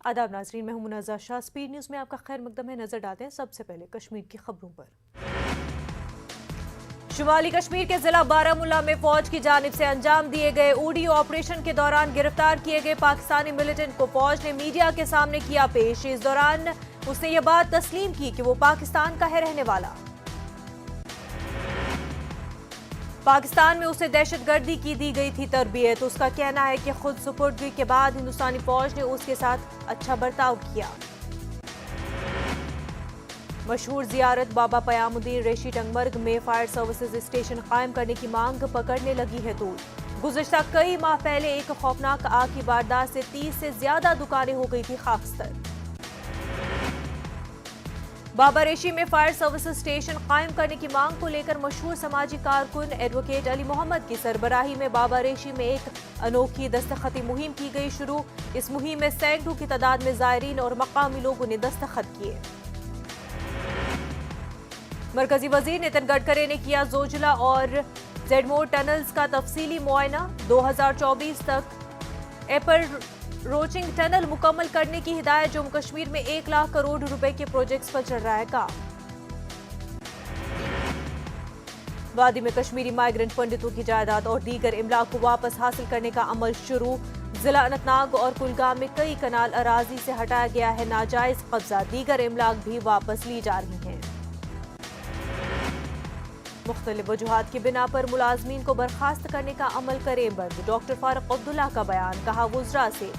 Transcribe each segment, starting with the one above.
आदाब नाजरीन, मैं हूं मुनज़्ज़ा शाह। स्पीड न्यूज़ में आपका खैर मकदम है। नजर डालते हैं सबसे पहले कश्मीर की खबरों पर। शुमाली कश्मीर के जिला बारामूला में फौज की जानिब से अंजाम दिए गए उड़ी ऑपरेशन के दौरान गिरफ्तार किए गए पाकिस्तानी मिलिटेंट को फौज ने मीडिया के सामने किया पेश। इस दौरान उसने ये बात तस्लीम की कि वो पाकिस्तान का है रहने वाला। पाकिस्तान में उसे दहशतगर्दी की दी गई थी तरबियत। उसका कहना है कि खुद सुपुर्दगी के बाद हिंदुस्तानी फौज ने उसके साथ अच्छा बर्ताव किया। मशहूर जियारत बाबा पयामुद्दीन रेशी टंगमर्ग में फायर सर्विसेज स्टेशन कायम करने की मांग पकड़ने लगी है तूल। गुज़िश्ता कई माह पहले एक खौफनाक आग की वारदात से 30 से ज्यादा दुकानें हो गई थी खाकस्तर। बाबा रेशी में फायर सर्विसेज स्टेशन कायम करने की मांग को लेकर मशहूर समाजी कारकुन एडवोकेट अली मोहम्मद की सरबराही में बाबा रेशी में एक अनोखी दस्तखती मुहिम की गई शुरू। इस मुहिम में सैकड़ों की तादाद में जायरीन और मकामी लोगों ने दस्तखत किए। मरकजी वजीर नितिन गडकरी ने किया जोजिला और जेडमोर टनल्स का तफसीली मुआयना। 2024 तक एप्रोचिंग टनल मुकम्मल करने की हिदायत। जम्मू कश्मीर में 1 लाख करोड़ रुपए के प्रोजेक्ट्स पर चल रहा है काम। वादी में कश्मीरी माइग्रेंट पंडितों की जायदाद और दीगर इमलाक को वापस हासिल करने का अमल शुरू। जिला अनंतनाग और कुलगाम में कई कनाल अराजी से हटाया गया है नाजायज कब्जा। दीगर इमलाक भी वापस ली जा रही हैं। मुख्तलिफ वजूहात की बिना पर मुलाजमीन को बर्खास्त करने का अमल करे बंद। डॉक्टर फारूक अब्दुल्ला का बयान। कहा वुज़रा से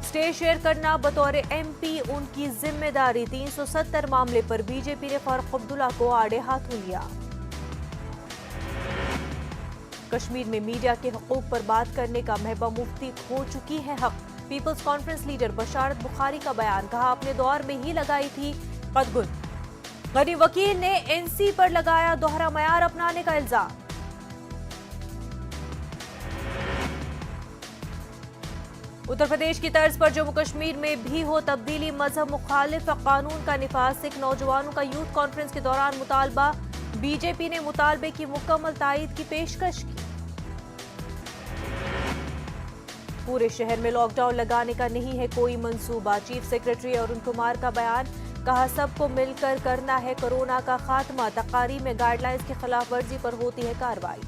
स्टे शेयर करना बतौर MP उनकी जिम्मेदारी। 370 मामले पर बीजेपी ने फारूक अब्दुल्ला को आड़े हाथों लिया। कश्मीर में मीडिया के हकूक पर बात करने का महबूबा मुफ्ती खो चुकी है हक। पीपल्स कॉन्फ्रेंस लीडर बशारत बुखारी का बयान। कहा अपने दौर में ही लगाई थी कदगुन। गनी वकील ने NC पर लगाया दोहरा मयार अपनाने का इल्जाम। उत्तर प्रदेश की तर्ज पर जम्मू कश्मीर में भी हो तब्दीली। मजहब मुखालिफ कानून का निफाज। सिख नौजवानों का यूथ कॉन्फ्रेंस के दौरान मुतालबा। बीजेपी ने मुतालबे की मुकम्मल तायीद की पेशकश की। पूरे शहर में लॉकडाउन लगाने का नहीं है कोई मंसूबा। चीफ सेक्रेटरी अरुण कुमार का बयान। कहा सबको मिलकर करना है कोरोना का खात्मा। तकारीर में गाइडलाइंस की खिलाफ वर्जी पर होती है कार्रवाई।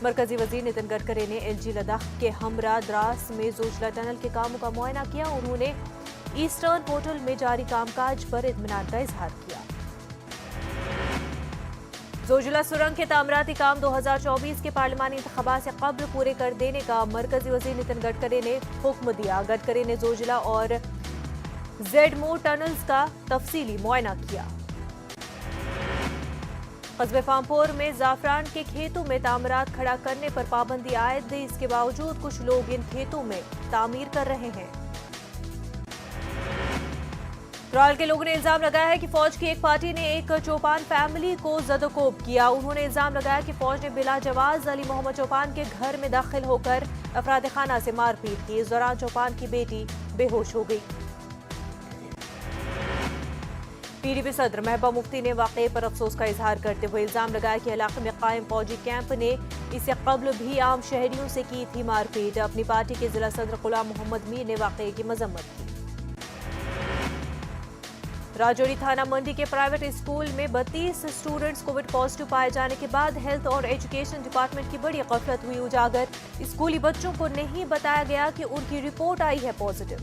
मरकजी वजीर नितिन गडकरी ने LG लद्दाख के हमरा द्रास में जोजिला टनल के कामों का मुआयना किया। उन्होंने ईस्टर्न पोर्टल में जारी कामकाज पर इत्मीनान का इजहार किया। जोजिला सुरंग के तामीराती काम 2024 के पार्लिमानी इंतखाबात से कब्ल पूरे कर देने का मरकजी वजीर नितिन गडकरी ने हुक्म दिया। गडकरी ने जोजिला और जेडमोर टनल्स का तफसीली मुआयना किया। कस्बे फामपोर में जाफरान के खेतों में तामीरात खड़ा करने पर पाबंदी आयद। इसके बावजूद कुछ लोग इन खेतों में तामीर कर रहे हैं। त्राल के लोगों ने इल्जाम लगाया है कि फौज की एक पार्टी ने एक चौपान फैमिली को जदोकोब किया। उन्होंने इल्जाम लगाया कि फौज ने बिला जवाज अली मोहम्मद चौपान के घर में दाखिल होकर अफराद खाना से मारपीट की। इस दौरान चौपान की बेटी बेहोश हो गई। PDP सदर महबूबा मुफ्ती ने वाकये पर अफसोस का इजहार करते हुए इल्जाम लगाया कि इलाके में कायम फौजी कैंप ने इससे कब्ल भी आम शहरियों से की थी मारपीट। अपनी पार्टी के जिला सदर गुलाम मोहम्मद मीर ने वाकये की मजम्मत की। राजौरी थाना मंडी के प्राइवेट स्कूल में 32 स्टूडेंट्स कोविड पॉजिटिव पाए जाने के बाद हेल्थ और एजुकेशन डिपार्टमेंट की बड़ी गफलत हुई उजागर। स्कूली बच्चों को नहीं बताया गया कि उनकी रिपोर्ट आई है पॉजिटिव।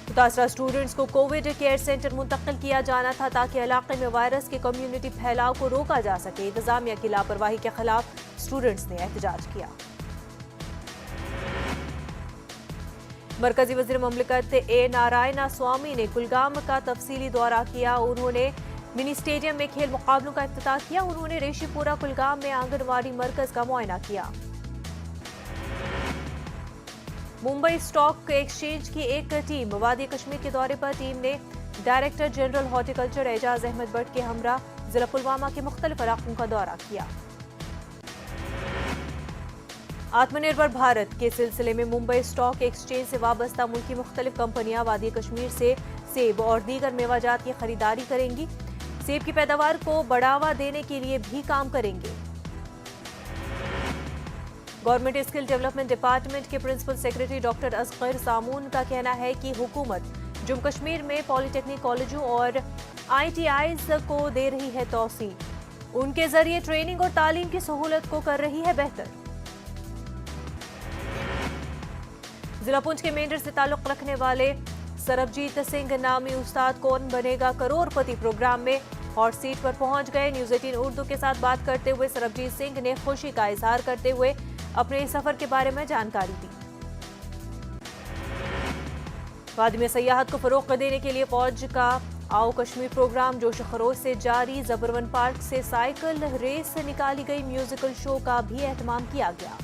मुतासरा स्टूडेंट्स को कोविड केयर सेंटर मुंतकिल किया जाना था ताकि इलाके में वायरस के कम्युनिटी फैलाव को रोका जा सके। इंतजामिया की लापरवाही के खिलाफ स्टूडेंट्स ने एहतजाज किया। मरकजी वजीर ममलिकत A नारायण स्वामी ने कुलगाम का तफसीली दौरा किया। उन्होंने मिनी स्टेडियम में खेल मुकाबलों का इफ्तिताह किया। उन्होंने रेशीपुरा कुलगाम में आंगनवाड़ी मरकज का मुआयना किया। मुंबई स्टॉक एक्सचेंज की एक टीम वादी कश्मीर के दौरे पर। टीम ने director general horticulture Ejaz Ahmad Bhat के हमरा जिला पुलवामा के मुख्तलिफ इलाकों का दौरा किया। आत्मनिर्भर भारत के सिलसिले में मुंबई स्टॉक एक्सचेंज से वाबस्ता मुल्क की मुख्तलिफ कंपनियां वादी कश्मीर से सेब और दीगर मेवाजात की खरीदारी करेंगी। सेब की पैदावार को बढ़ावा देने के लिए भी काम करेंगे। गवर्नमेंट स्किल डेवलपमेंट डिपार्टमेंट के प्रिंसिपल सेक्रेटरी डॉक्टर असगर सामून का कहना है कि हुकूमत जम्मू कश्मीर में पॉलिटेक्निक कॉलेजों और ITIs को दे रही है तौसी। उनके जरिए ट्रेनिंग और तालीम की सहूलत को कर रही है बेहतर। जिला पुंछ के मेंढर से ताल्लुक रखने वाले सरबजीत सिंह नामी उस्ताद कौन बनेगा करोड़पति प्रोग्राम में हॉट सीट पर पहुंच गए। न्यूज़ 18 उर्दू के साथ बात करते हुए सरबजीत सिंह ने खुशी का इजहार करते हुए अपने इस सफर के बारे में जानकारी दी। वादी में सयाहत को फरोग देने के लिए फौज का आओ कश्मीर प्रोग्राम जोश खरोश से जारी। जबरवन पार्क से साइकिल रेस से निकाली गई म्यूजिकल शो का भी एहतमाम किया गया।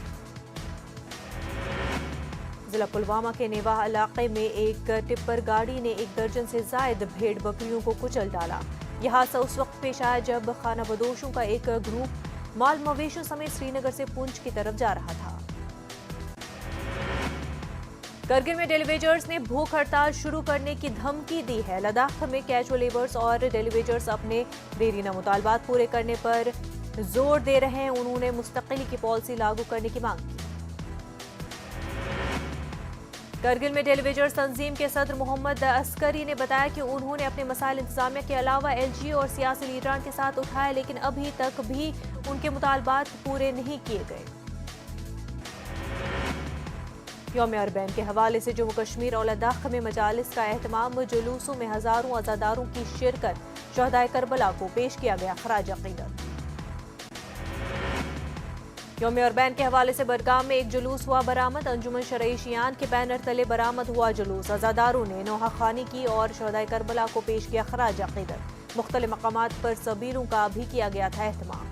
जिला पुलवामा के नेवाह इलाके में एक टिप्पर गाड़ी ने 1 दर्जन से जायद भेड़ बकरियों को कुचल डाला। यह हादसा उस वक्त पेश आया जब खाना बदोशों का एक ग्रुप माल मवेशियों समेत श्रीनगर से पुंछ की तरफ जा रहा था। करगिल में डेलीवेजर्स ने भूख हड़ताल शुरू करने की धमकी दी है। लद्दाख में कैजुअल लेबर्स और डेलीवेजर्स अपने देरीना मुतालबात पूरे करने पर जोर दे रहे हैं। उन्होंने मुस्तकिली की पॉलिसी लागू करने की मांग की। करगिल में डेलीवेजर्स तंजीम के सदर मोहम्मद अस्करी ने बताया कि उन्होंने अपने मसाइल इंतजामिया के अलावा LGO और सियासी लीडरान के साथ उठाए, लेकिन अभी तक भी उनके मुतालबात पूरे नहीं किए गए। यौम अरबैन के हवाले से जम्मू कश्मीर और लद्दाख में मजालिस का एहतमाम। जुलूसों में हजारों अज़ादारों की शिरकत। शहदाए करबला को पेश किया गया खराज अकीदत। यौम अरबैन के हवाले से बडगाम में एक जुलूस हुआ बरामद। अंजुमन शरई शियान के बैनर तले बरामद हुआ जुलूस। अज़ादारों ने नौहा खानी की और शहदाए करबला को पेश किया खराज अकीदत। मुख्तलिफ मकामात पर सबीलों का भी किया गया था एहतमाम।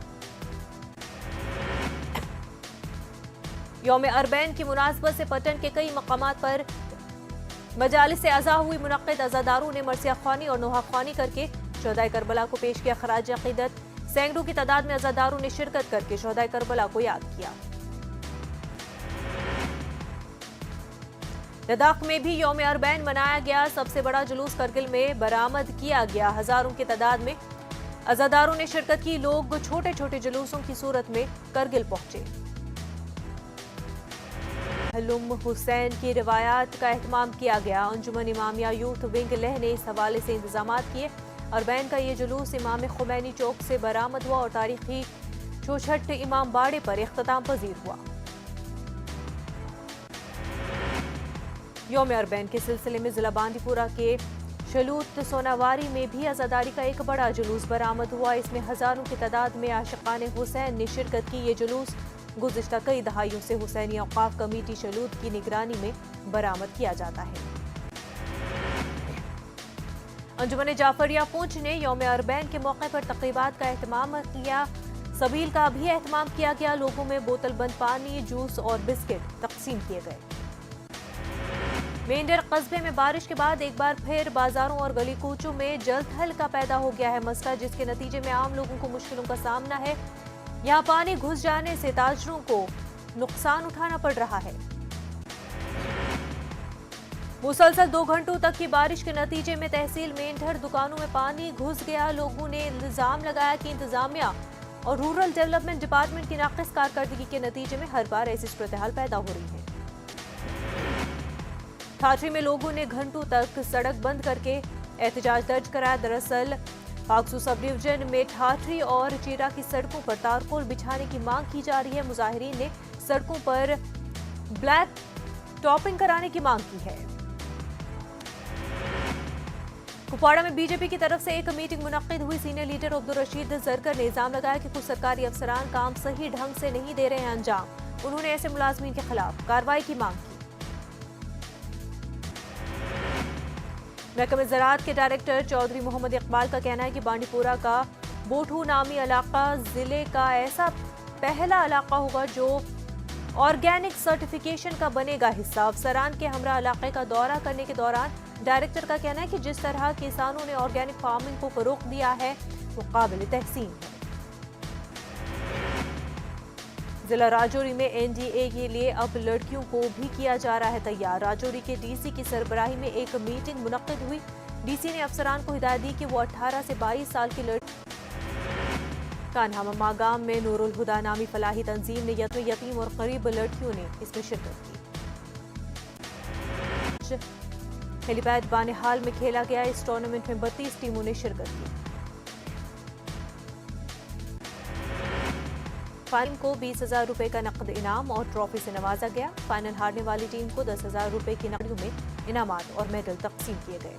यौम अरबैन की मुनासबत से पटन के कई मकामात पर मजालिस से अज़ा हुई मुनक्किद। अज़ादारों ने मरसिया ख्वानी और नौहा ख्वानी करके शहदाए करबला को पेश किया खराज अकीदत। सैकड़ों की तादाद में अज़ादारों ने शिरकत करके शहदाए करबला को याद किया। लद्दाख में भी यौम अरबैन मनाया गया। सबसे बड़ा जुलूस करगिल में बरामद किया गया। हजारों की तादाद में अज़ादारों ने शिरकत की। लोग छोटे छोटे जुलूसों की सूरत में करगिल पहुंचे। हलुम हुसैन की रिवायात का एहतमाम किया गया। अंजुमन इमामिया यूथ विंग लेह ने इस हवाले से इंतजामात किए। अरबैन का ये जुलूस इमाम खुमैनी चौक से बरामद हुआ और तारीखी चौछट इमाम बाड़े पर इख्तिताम पजीर हुआ। यौम अरबैन के सिलसिले में जिला बांदीपुरा के शलूत सोनावारी में भी अज़ादारी का एक बड़ा जुलूस बरामद हुआ। इसमें हजारों की तादाद में आशिकाने हुसैन ने शिरकत की। ये जुलूस गुज़िश्ता कई दहाइयों से हुसैनी औकाफ कमेटी शलूत की निगरानी में बरामद किया जाता है। अंजुमन जाफरिया पुंछ ने यौम अरबैन के मौके पर तकरीबात का एहतमाम किया। सबील का भी एहतमाम किया गया। लोगों में बोतल बंद पानी, जूस और बिस्किट तकसीम किए गए। मेंढर कस्बे में बारिश के बाद एक बार फिर बाजारों और गली कूचों में जल थल का पैदा हो गया है मसला, जिसके नतीजे में आम लोगों को मुश्किलों का सामना है। यहाँ पानी घुस जाने से ताजरों को नुकसान उठाना पड़ रहा है। मुसलसल 2 घंटों तक की बारिश के नतीजे में तहसील मेंढर दुकानों में पानी घुस गया। लोगों ने इल्जाम लगाया कि इंतजामिया और रूरल डेवलपमेंट डिपार्टमेंट की नाक़िस कारकर्दगी के नतीजे में हर बार ऐसी सूरत-ए-हाल पैदा हो रही है। ठाठरी में लोगों ने घंटों तक सड़क बंद करके एहतजाज दर्ज कराया। दरअसल पाकसू सब डिवीजन में ठाठरी और चीरा की सड़कों पर तारकोल बिछाने की मांग की जा रही है। मुजाहिरीन ने सड़कों पर ब्लैक टॉपिंग कराने की मांग की है। कुपवाड़ा में बीजेपी की तरफ से एक मीटिंग मुनक्किद हुई। सीनियर लीडर अब्दुल रशीद जरकर ने इल्जाम लगाया कि कुछ सरकारी अफसरान काम सही ढंग से नहीं दे रहे हैं अंजाम। उन्होंने ऐसे मुलाजमीन के खिलाफ कार्रवाई की मांग की। महकमे ज़राअत के डायरेक्टर चौधरी मोहम्मद इकबाल का कहना है कि बांडीपुरा का बोठू नामी इलाका जिले का ऐसा पहला इलाका होगा जो ऑर्गेनिक सर्टिफिकेशन का बनेगा हिस्सा। अफसरान के हमरा इलाके का दौरा करने के दौरान डायरेक्टर का कहना है कि जिस तरह किसानों ने ऑर्गेनिक फार्मिंग को फरोग दिया है वो काबिल तहसीन है। जिला राजौरी में NDA के लिए अब लड़कियों को भी किया जा रहा है तैयार। राजौरी के DC की सरबराही में एक मीटिंग मुनक्किद हुई। DC ने अफसरान को हिदायत दी कि वो 18 से 22 साल की कान्हा मागाम में नूरुल हुदा नामी फलाही तंजीम ने यतीम और गरीब लड़कियों ने इसमें शिरकत की। हेलीपैड बानिहाल में खेला गया इस टूर्नामेंट में 32 टीमों ने शिरकत की। फाइनल को 20,000 रुपए का नकद इनाम और ट्रॉफी से नवाजा गया। फाइनल हारने वाली टीम को 10,000 रुपए की नकदियों में इनामात और मेडल तकसीम किए गए।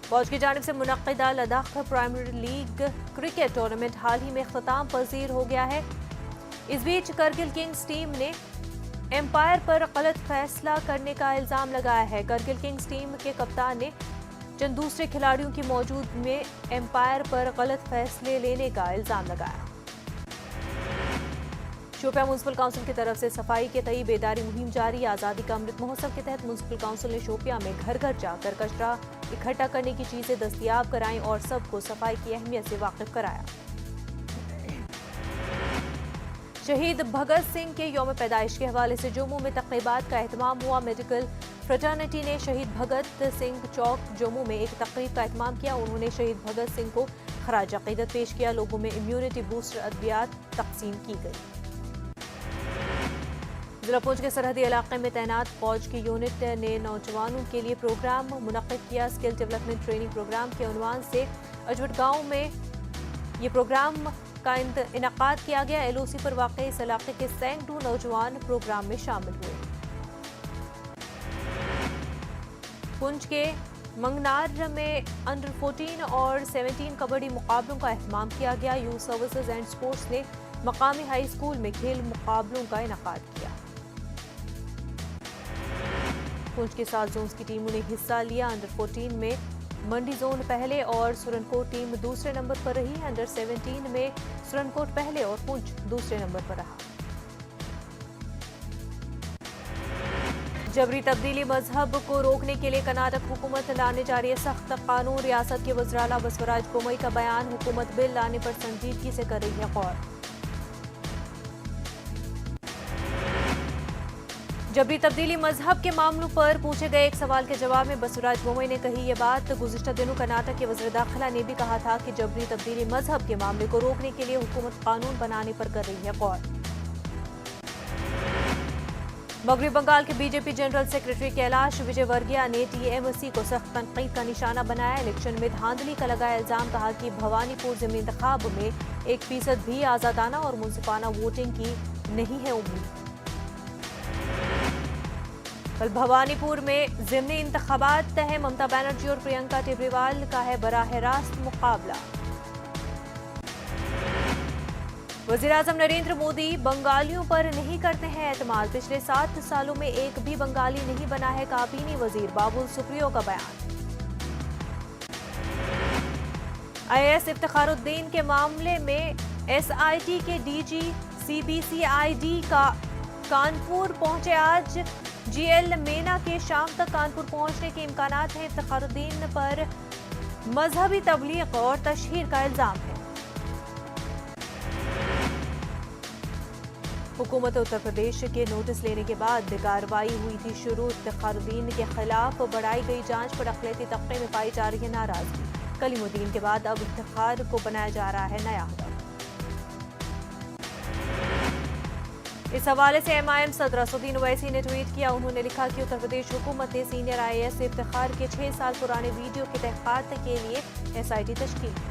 फौज की जानिब से मुनक्किदा Ladakh primary league cricket tournament हाल ही में इख्तिताम पजीर हो गया है। इस बीच करगिल किंग्स टीम ने एम्पायर पर गलत फैसला करने का इल्जाम लगाया है। करगिल किंग्स टीम के कप्तान ने चंद दूसरे खिलाड़ियों की मौजूद में एम्पायर पर गलत फैसले लेने का इल्जाम लगाया। शोपियां म्युनिसिपल काउंसिल की तरफ से सफाई के तई बेदारी मुहिम जारी। आजादी का अमृत महोत्सव के तहत म्युनिसिपल काउंसिल ने शोपियां में घर घर जाकर कचरा इकट्ठा करने की चीजें दस्तयाब कराई और सबको सफाई की अहमियत से वाकिफ कराया। शहीद भगत सिंह के यौम पैदाइश के हवाले से जम्मू में तकरीबात का एहतमाम हुआ। मेडिकल फ्रेटर्निटी ने शहीद भगत सिंह चौक जम्मू में एक तकरीब का एहतमाम किया। उन्होंने शहीद भगत सिंह को खराज अकीदत पेश किया। लोगों में इम्यूनिटी बूस्टर अद्वियात तकसीम की गई। जिला पुंछ के सरहदी इलाके में तैनात फौज की यूनिट ने नौजवानों के लिए प्रोग्राम मुनक्किद किया। स्किल डेवलपमेंट ट्रेनिंग प्रोग्राम के उन्वान से अजवट गांव में ये प्रोग्राम का इनकाद किया गया। एलओसी पर वाक़ई इस इलाके के सैकड़ों नौजवान प्रोग्राम में शामिल हुए। पुंछ के मंगनार में अंडर 14 और 17 कबड्डी मुकाबलों का एहतमाम किया गया। यूथ सर्विसेज एंड स्पोर्ट्स ने मकामी हाई स्कूल में खेल मुकाबलों का इनकाद किया। पुंछ के 7 जोन्स की टीमों ने हिस्सा लिया। अंडर 14 में मंडी जोन पहले और सुरनकोट टीम दूसरे नंबर पर रही। अंडर 17 में सुरनकोट पहले और पुंछ दूसरे नंबर पर रहा। जबरी तब्दीली मजहब को रोकने के लिए कर्नाटक हुकूमत लाने जा रही है सख्त कानून। रियासत के वज़ीर आला बसवराज बोम्मई का बयान। हुकूमत बिल लाने पर संजीदगी से कर रही है गौर। जबरी तब्दीली मजहब के मामलों पर पूछे गए एक सवाल के जवाब में बसवराज बोम्मई ने कही ये बात। गुज़िश्ता दिनों कर्नाटक के वज़ीर दाखिला ने भी कहा था कि जबरी तब्दीली मजहब के मामले को रोकने के लिए हुकूमत कानून बनाने पर कर रही है गौर। मगरबी बंगाल के BJP general secretary Kailash Vijayvargiya ने टीएमसी को सख्त तनकीद का निशाना बनाया। इलेक्शन में धांधली का लगाया इल्जाम। कहा कि भवानीपुर ज़िमनी इंतखाब में 1% भी आज़ादाना और मुंसिफाना वोटिंग की नहीं है उम्मीद। कल भवानीपुर में ज़िमनी इंतखाबात है। ममता बनर्जी और प्रियंका टेबरीवाल का है बराह रास्त मुकाबला। वज़ीर-ए-आज़म नरेंद्र मोदी बंगालियों पर नहीं करते हैं एतमाद। पिछले 7 सालों में एक भी बंगाली नहीं बना है काबीनी वजीर। बाबुल सुप्रियो का बयान। IAS इफ्तिखारुद्दीन के मामले में SIT के DG CBCID का कानपुर पहुंचे। आज GL मीना के शाम तक कानपुर पहुंचने के इम्कानात हैं। इफ्तिखारुद्दीन पर मजहबी तबलीग और तशहीर का इल्जाम है। हुकूमत उत्तर प्रदेश के नोटिस लेने के बाद कार्रवाई हुई थी शुरू। इफ्तिखारुद्दीन के खिलाफ बढ़ाई गई जांच पर अक़लियती तबके में पाई जा रही है नाराजगी। कलीमुद्दीन के बाद अब इफ्तिखार को बनाया जा रहा है नया हदफ। इस हवाले से MIM सदर असदुद्दीन ओवैसी ने ट्वीट किया। उन्होंने लिखा कि उत्तर प्रदेश हुकूमत ने सीनियर IAS से इफ्तिखार के 6 साल पुराने वीडियो की तहक़ीक़ात के लिए SIT तश्कील की।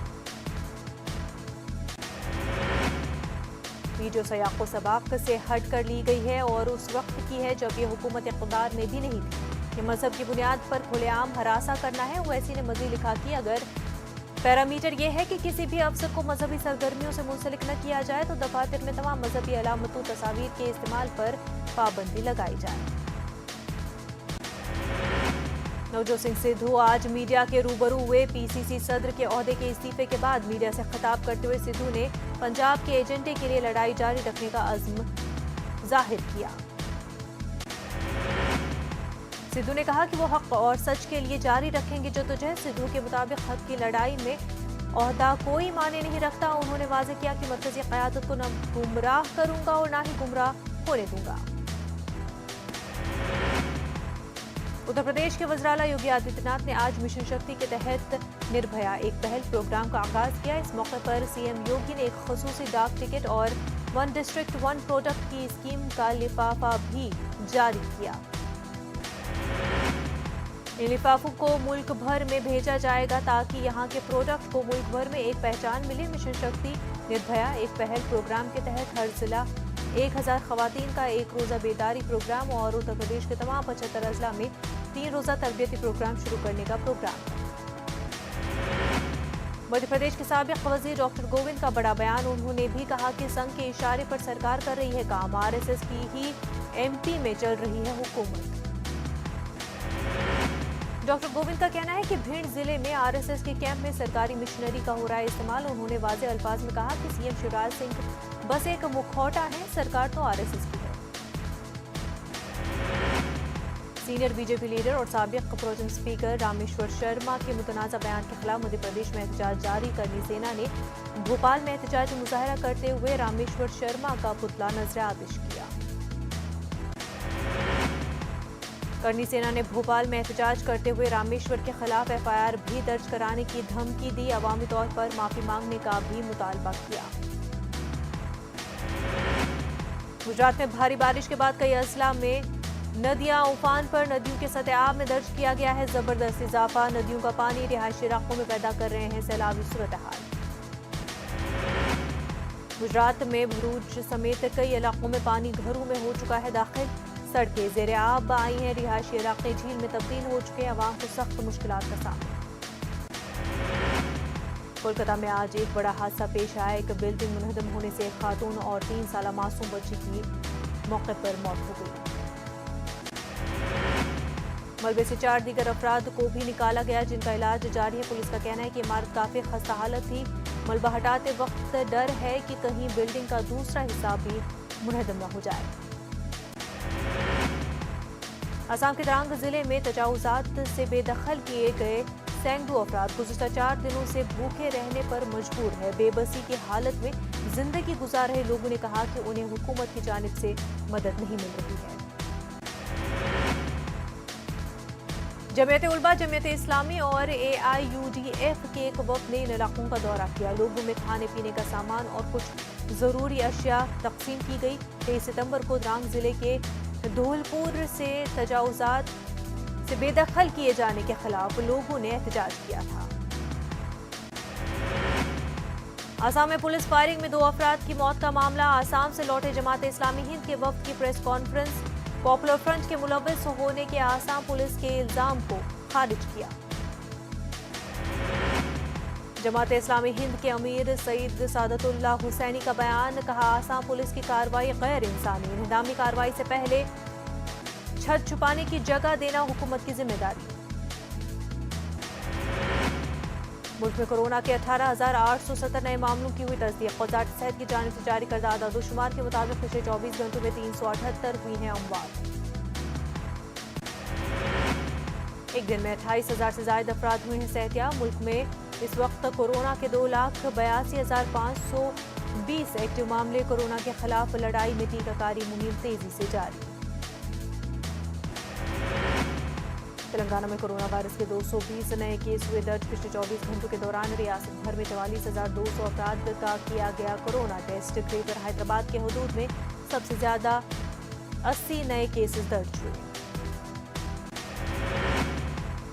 वीडियो सयाक़ो सबाक़ से हट कर ली गई है और उस वक्त की है जब ये हुकूमत इक़्तिदार में भी नहीं थी। ये मजहब की बुनियाद पर खुलेआम हरासा करना है। ओवैसी ने मज़ीद लिखा कि अगर पैरामीटर ये है कि किसी भी अफसर को मजहबी सरगर्मियों से मुंसलिक न किया जाए तो दफातर में तमाम मजहबी अलामतों तस्वीर के इस्तेमाल पर पाबंदी लगाई जाए। नवजोत सिंह सिद्धू आज मीडिया के रूबरू हुए। PCC सदर के ओहदे के इस्तीफे के बाद मीडिया से खिताब करते हुए सिद्धू ने पंजाब के एजेंडे के लिए लड़ाई जारी रखने का अज़्म जाहिर किया। सिद्धू ने कहा कि वो हक और सच के लिए जारी रखेंगे जद्दोजहद। सिद्धू के मुताबिक हक की लड़ाई में ओहदा कोई माने नहीं रखता। उन्होंने वाज़ेह किया कि मरकज़ी क़यादत को न गुमराह करूंगा और न ही गुमराह होने दूंगा। उत्तर प्रदेश के वज़ीर-ए-आला योगी आदित्यनाथ ने आज मिशन शक्ति के तहत निर्भया एक पहल प्रोग्राम का आगाज किया। इस मौके पर सीएम योगी ने एक खसूसी डाक टिकट और वन डिस्ट्रिक्ट वन प्रोडक्ट की स्कीम का लिफाफा भी जारी किया। इन लिफाफों को मुल्क भर में भेजा जाएगा ताकि यहां के प्रोडक्ट को मुल्क भर में एक पहचान मिले। मिशन शक्ति निर्भया एक पहल प्रोग्राम के तहत हर जिला 1000 खवातीन का एक रोजा बेदारी प्रोग्राम और उत्तर प्रदेश के तमाम 75 अजला में 3 रोजा तरबियती प्रोग्राम शुरू करने का प्रोग्राम। मध्य प्रदेश के साबिक वजीर डॉक्टर गोविंद का बड़ा बयान। उन्होंने भी कहा कि संघ के इशारे पर सरकार कर रही है काम, आरएसएस की ही एमपी में चल रही है हुकूमत। डॉक्टर गोविंद का कहना है कि भिंड जिले में आरएसएस के कैंप में सरकारी मिशनरी का हो रहा है इस्तेमाल। उन्होंने वाज़े अल्फाज में कहा कि सीएम शिवराज सिंह बस एक मुखौटा है, सरकार तो आरएसएस की है। सीनियर बीजेपी लीडर और साबिक प्रोटेम स्पीकर रामेश्वर शर्मा के मुतनाज़ा बयान के खिलाफ मध्य प्रदेश में एहतजाज जारी। करनी सेना ने भोपाल में एहतजाजी मुजाहरा करते हुए रामेश्वर शर्मा का पुतला नजर आतिश किया। करनी सेना ने भोपाल में एहतजाज करते हुए रामेश्वर के खिलाफ एफआईआर भी दर्ज कराने की धमकी दी। अवामी तौर पर माफी मांगने का भी मुतालबा किया। गुजरात में भारी बारिश के बाद कई अजला में नदियां उफान पर। नदियों के सतह में दर्ज किया गया है जबरदस्त इजाफा। नदियों का पानी रिहायशी इलाकों में पैदा कर रहे हैं सैलाबी सूरत हाल। गुजरात में भरूच समेत कई इलाकों में पानी घरों में हो चुका है दाखिल। सड़कें ज़ेरे आब आई हैं। रिहायशी इलाके झील में तब्दील हो चुके हैं। अवाम को सख्त मुश्किलात का सामना। कोलकाता में आज एक बड़ा हादसा पेश आया। एक बिल्डिंग मुनहदम होने से एक खातून और 3 साला मासूम बच्ची की मौके पर मौत हो गई। मलबे से 4 दीगर अफराद को भी निकाला गया जिनका इलाज जारी है। पुलिस का कहना है कि इमारत काफी खस्ता हालत थी। मलबा हटाते वक्त डर है कि कहीं बिल्डिंग का दूसरा हिस्सा भी मुनहदम न हो जाए। असम के तरांग जिले में तजावुजात से बेदखल किए गए सैकड़ों अफराद गुज़िश्ता 4 दिनों से भूखे रहने पर मजबूर है। बेबसी की हालत में जिंदगी गुजार रहे लोगों ने कहा कि उन्हें हुकूमत की जानिब से मदद नहीं मिल रही है। जमीयत उलमा, जमीयत इस्लामी और AIUDF के एक वक्त ने इन इलाकों का दौरा किया। लोगों में खाने पीने का सामान और कुछ जरूरी अशिया तकसीम की गई। 23 सितंबर को तरांग जिले के धौलपुर से तजावुजात से बेदखल किए जाने के खिलाफ लोगों ने एहतजाज किया था। आसाम में पुलिस फायरिंग में 2 अफराद की मौत का मामला। आसाम से लौटे जमात इस्लामी हिंद के वफ्द की प्रेस कॉन्फ्रेंस। पॉपुलर फ्रंट के मुलव्विस होने के आसाम पुलिस के इल्जाम को खारिज किया। जमात इस्लामी हिंद के अमीर सईद सादतुल्लाह हुसैनी का बयान। कहा, आसाम पुलिस की कार्रवाई गैर इंसानी। इंहदामी कार्रवाई से पहले छत छुपाने की जगह देना हुकूमत की जिम्मेदारी। मुल्क में कोरोना के 18,870 नए मामलों की हुई तस्दीक। वज़ारत सेहत की जानिब से जारी करदा आदादोशुमार के मुताबिक पिछले 24 घंटों में 378 हुई हैं अमवात। एक दिन में 28,000 से ज्यादा अफराद हुए हैं सेहतियाब। मुल्क में इस वक्त कोरोना के 2,82,520 एक्टिव मामले। कोरोना के खिलाफ लड़ाई में टीकाकारी मुहिम तेजी से जारी। तेलंगाना में कोरोना वायरस के 220 नए केस हुए दर्ज। पिछले 24 घंटों के दौरान रियासत भर में 44,200 अफराद का किया गया कोरोना टेस्ट। ग्रेटर हैदराबाद के हदूद में सबसे ज्यादा 80 नए केसेस दर्ज हुए।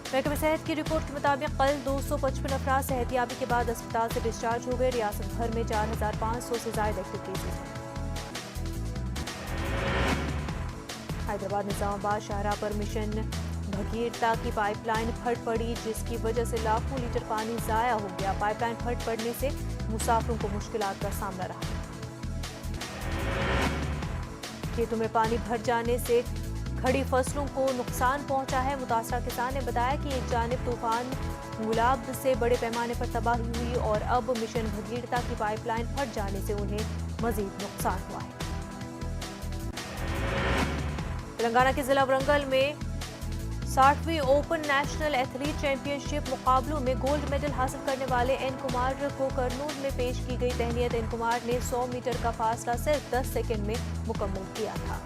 महकमे सेहत की रिपोर्ट के मुताबिक कल 255 अफराद सेहतियाबी के बाद अस्पताल से डिस्चार्ज हो गए। रियासत भर में 4,500 से ज्यादा एक्टिव केसेस हैं। हैदराबाद निजामाबाद शाहराह पर मिशन भगीरथा की पाइपलाइन फट पड़ी जिसकी वजह से लाखों लीटर पानी जाया हो गया। पाइपलाइन फट पड़ने से मुसाफिरों को मुश्किलात का सामना रहा। खेतों में पानी भर जाने से खड़ी फसलों को नुकसान पहुंचा है। मुतासरा किसान ने बताया कि एक जानिब तूफान गुलाब से बड़े पैमाने पर तबाही हुई और अब मिशन भगीरथा की पाइपलाइन फट जाने से उन्हें मजीद नुकसान हुआ है। तेलंगाना के जिला वरंगल में 60वीं ओपन नेशनल एथलीट चैंपियनशिप मुकाबलों में गोल्ड मेडल हासिल करने वाले एन कुमार को करनूल में पेश की गई तहनीत। एन कुमार ने 100 मीटर का फासला सिर्फ 10 सेकंड में मुकम्मल किया था।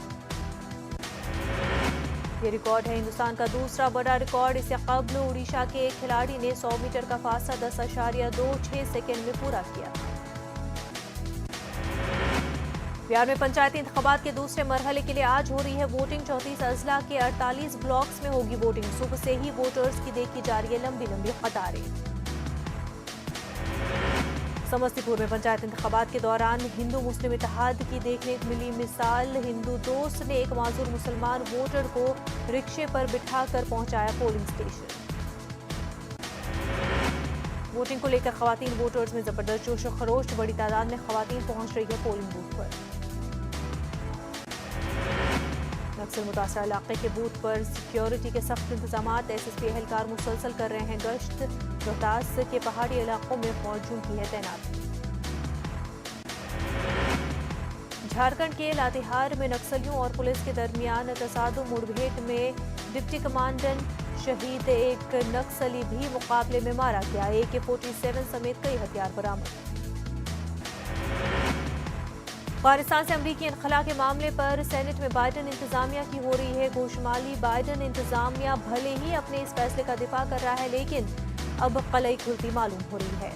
ये रिकॉर्ड है हिंदुस्तान का दूसरा बड़ा रिकॉर्ड। इससे कबल उड़ीसा के एक खिलाड़ी ने 100 मीटर का फासला 10.26 सेकेंड में पूरा किया। बिहार में पंचायती इंतखाबात के दूसरे मरहले के लिए आज हो रही है वोटिंग। 34 अजला के 48 ब्लॉक्स में होगी वोटिंग। सुबह से ही वोटर्स की देखी जा रही है लंबी लंबी कतारें। समस्तीपुर में पंचायत इंतखाबात के दौरान हिंदू मुस्लिम इत्तेहाद की देखने को मिली मिसाल। हिंदू दोस्त ने एक माजूर मुसलमान वोटर को रिक्शे पर बिठाकर पहुंचाया पोलिंग स्टेशन। वोटिंग को लेकर खवातीन वोटर्स में जबरदस्त जोश और खरोश। बड़ी तादाद में खवातीन पहुंच रही है पोलिंग बूथ पर। नक्सल मुतासरा इलाके के बूथ पर सिक्योरिटी के सख्त इंतजाम। एसएसपी एहलकार मुसलसल कर रहे हैं गश्त। रोहतास के पहाड़ी इलाकों में फौजियों की है तैनाती। झारखंड के लातेहार में नक्सलियों और पुलिस के दरमियान तसादुम मुठभेड़ में डिप्टी कमांडेंट शहीद। एक नक्सली भी मुकाबले में मारा गया। AK-47 समेत कई हथियार बरामद। पाकिस्तान से अमरीकी इनखला के मामले पर सेनेट में बाइडन इंतजामिया की हो रही है गोशमाली। बाइडन इंतजामिया भले ही अपने इस फैसले का दिफा कर रहा है, लेकिन अब कलई खुलती मालूम हो रही है।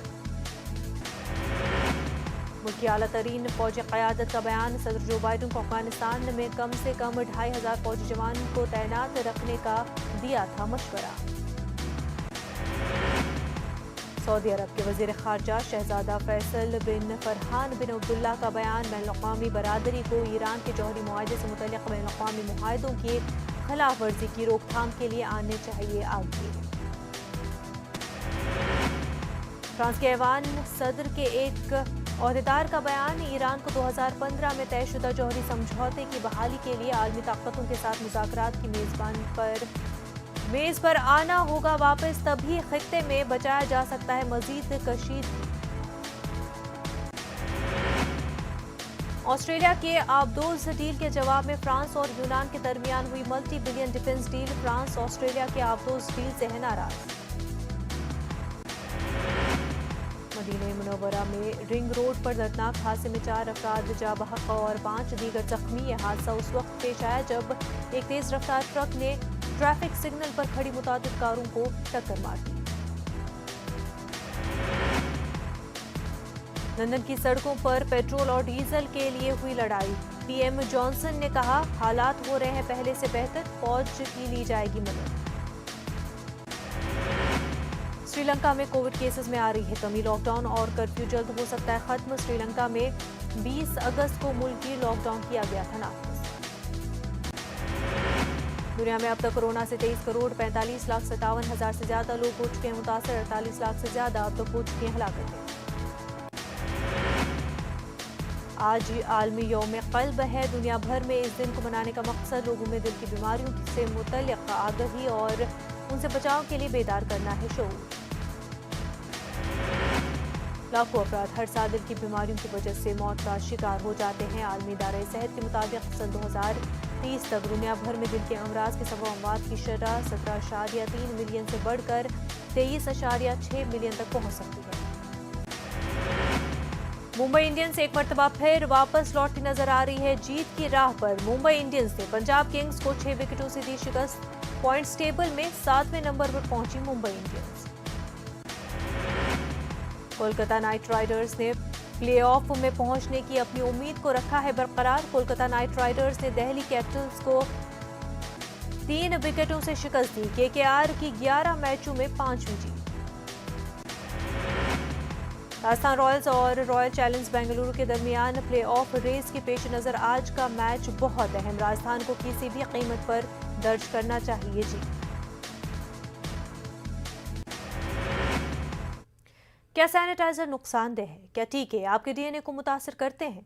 मुल्क की आला तरीन फौजी क़यादत का बयान। सदर जो बाइडन को अफगानिस्तान में कम से कम 2500 फौजी जवान को तैनात रखने का दिया था मशवरा। सऊदी अरब के वजीर खारजा शहजादा फैसल बिन फरहान बिन अब्दुल्ला का बयान। बैनुल-अक़वामी बरादरी को ईरान के जौहरी मुआहदे से मुतल्लिक़ बैनुल-अक़वामी मुआहदों की खिलाफ वर्जी की रोकथाम के लिए आने चाहिए आगे। फ्रांस के ऐवान सदर के एक ओहदेदार का बयान। ईरान को 2015 में तयशुदा जौहरी समझौते की बहाली के लिए आलमी ताकतों के साथ मुज़ाकरात की मेज पर आना होगा वापस, तभी खित्ते में बचाया जा सकता है मजीद कशीदगी। ऑस्ट्रेलिया के आबदोज डील के जवाब में फ्रांस और यूनान के दरमियान हुई multi billion defence deal. France Australia के आबदोज डील से है नाराज। मदीना मुनव्वरा में रिंग रोड पर दर्दनाक हादसे में 4 अफराद जा बहक और 5 दीगर जख्मी। यह हादसा उस वक्त पेश आया जब एक तेज रफ्तार ट्रक ने ट्रैफिक सिग्नल पर खड़ी मुतादिद कारों को टक्कर मार दी। लंदन की सड़कों पर पेट्रोल और डीजल के लिए हुई लड़ाई। पीएम जॉनसन ने कहा हालात हो रहे हैं पहले से बेहतर, फौज की ली जाएगी मदद। श्रीलंका में कोविड केसेस में आ रही है कमी। लॉकडाउन और कर्फ्यू जल्द हो सकता है खत्म। श्रीलंका में 20 अगस्त को मुल्की लॉकडाउन किया गया था नाफिज। दुनिया में अब तक कोरोना से 23 करोड़ 45,57,000 से ज्यादा लोग हो चुके हैं मुतासर। 48 लाख से ज्यादा अब तक हो चुकी हैं हलाकतें। आज आलमी यौम क़ल्ब है। दुनिया भर में इस दिन को मनाने का मकसद लोगों में दिल की बीमारियों से मुतल्लिक़ आगाही और उनसे बचाव के लिए बेदार करना है शऊर। लाखों अफराद हर साल दिल की बीमारियों की वजह से मौत का शिकार हो जाते हैं। आलमी इदारे सेहत के मुताबिक सन 2030 तक दुनिया भर में दिल के अमराज के सबब अमवात की शरह 17.3 मिलियन से बढ़कर 23.6 मिलियन तक पहुंच सकती है। मुंबई इंडियंस एक मरतबा फिर वापस लौटती नजर आ रही है जीत की राह पर। मुंबई इंडियंस ने पंजाब किंग्स को 6 विकेटों से दी शिकस्त। पॉइंट्स टेबल में 7वें नंबर पर पहुंची Mumbai Indians. Kolkata night Riders ने प्लेऑफ में पहुंचने की अपनी उम्मीद को रखा है बरकरार। कोलकाता नाइट राइडर्स ने दिल्ली कैपिटल्स को 3 विकेटों से शिकस्त दी। केकेआर की 11 मैचों में 5वीं जीत। राजस्थान रॉयल्स और रॉयल चैलेंजर्स बेंगलुरु के दरमियान प्लेऑफ रेस के पेश नजर आज का मैच बहुत अहम। राजस्थान को किसी भी कीमत पर दर्ज करना चाहिए जीत। क्या सैनिटाइजर नुकसानदेह है? क्या टीके आपके डीएनए को मुतासर करते हैं?